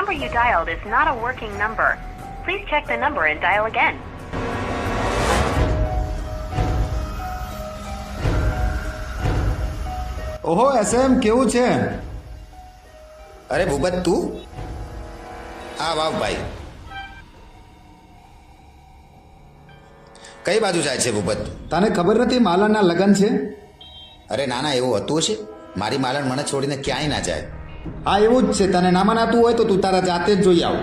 number you dialed is not a working number. Please check the number and dial again. ઓહો SM કેવું છે? અરે ભૂપત તું આ વાવ ભાઈ કઈ બાજુ જાય છે ભૂપત? તને ખબર નથી માલણના લગ્ન છે? અરે નાના એવું હતું છે? મારી માલણ મને છોડીને ક્યાંય ના જાય. હા એવું જ છે. તને ના મનાતું હોય તો તું તારા જાતે જ જોઈ આવ.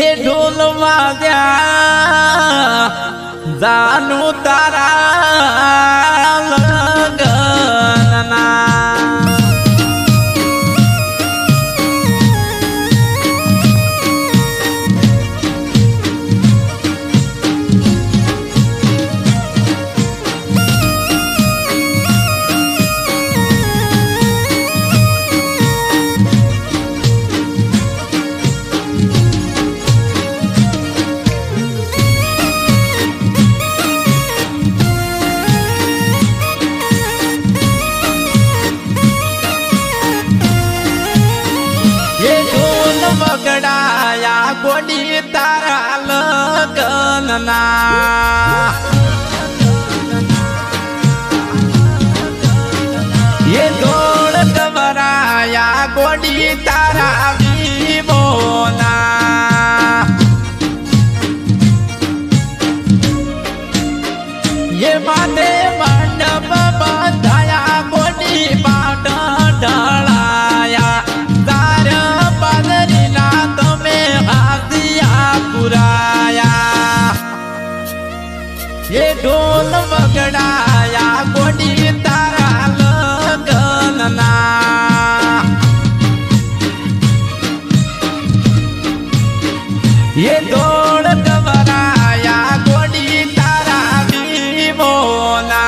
એ ઢોલ વાગ્યા જાનું તારા લગનના વગડાયા ગોડી તારા લગનના એ ઢોળ ગવરાયા ગોડી તારા વિવોના એ માટે મંડપ બંધાયા ગોડી પાટ ઢળાયા ये ढोल वगड़ाया गोडी तारा लगनना ये ढोल गवराया गोडी तारा विवोना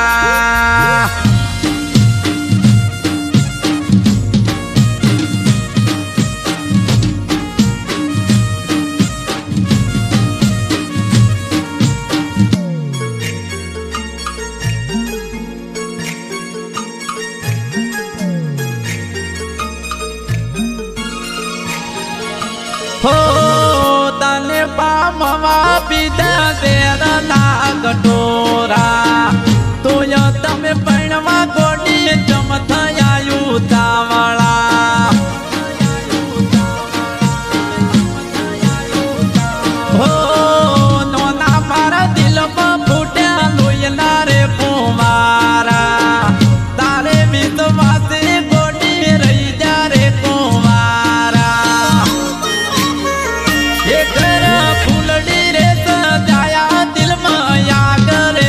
हो तने पामवा पीधा देरना कटोरा तो य તમે પણવા ગોડી જમ થયાયું તાવળા હો નોના મારા દિલમાં ફૂટ્યા લોહીના રે કુંવારા તારે વિશ્વાસે ગોડી રહી જા રે કુંવારા એ ઘર ફૂલડી રે સજાયા દિલમાં યાદ રે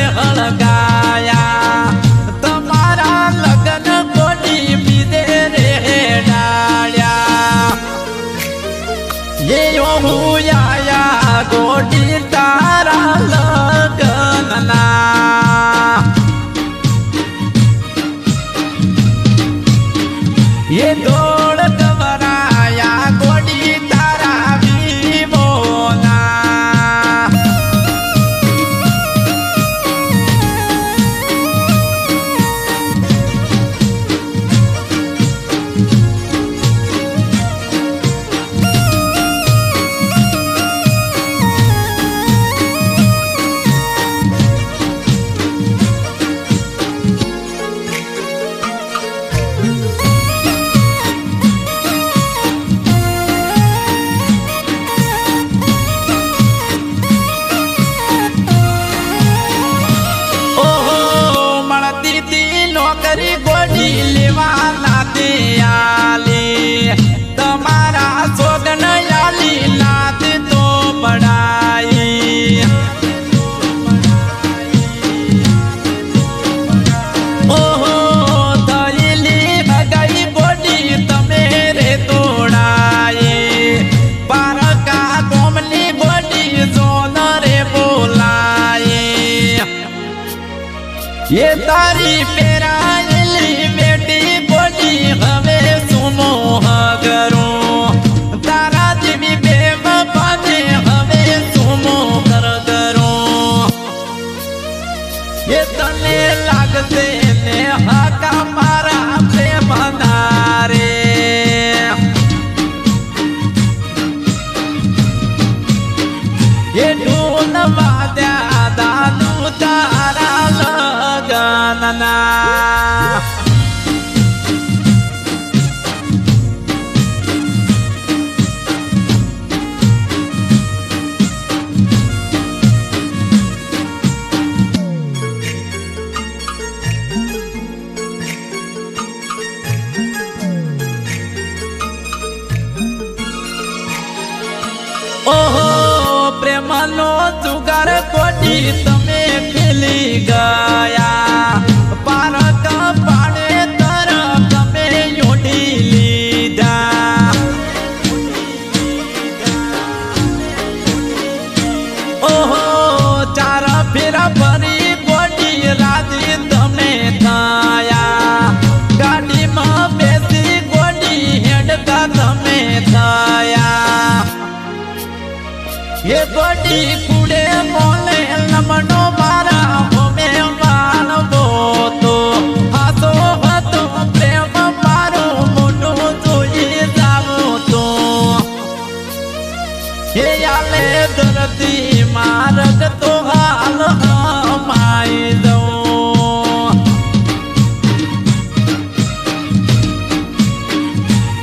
એ તારી પેરાયેલી બેટી બોલી હવે સુનો હગરું તારા જેવી બે બાપાને હવે સુનો કરગરું એ તને લાગશે ને હાકા મારા પ્રેમના રે એ ઢોલ વાદ્યા દાદુ તારા લગનના ઓહો પ્રેમનો જુગાર કોટી તમે ખેલી ગયા પારક પાડે તરફ તમે યોડી લીધા ઓહો ચાર ફેરા ફરી કોટી રાજી તમે થયા ગાડીમાં બેસી ગોડી હેડકા તમે થયા એ ગોડી કુડે મોલે લમણો મારા હોમે માનવો તો હાથો હતો પ્રેમ મારો મોટો જોઈ જાવો તો હે આલે ધરતી મારગ તો હાલ હમાઈ દઉં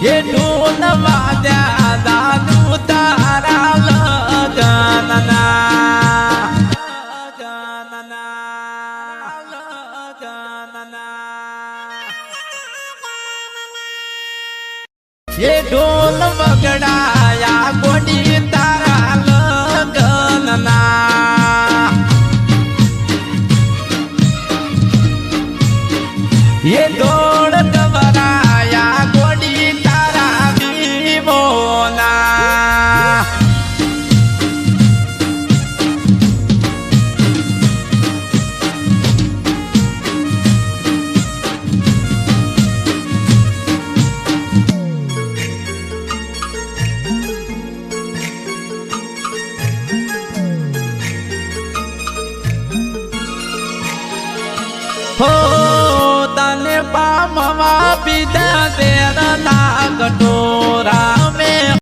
એ ઢોલ વાદ્યા દાદુ તારા લગનના એ ઢોલ વગડાયા ગોડી તારા લગનના એ દોડ કવરાયા ગોડી તારા વિવોના હો તને પામવા પીધા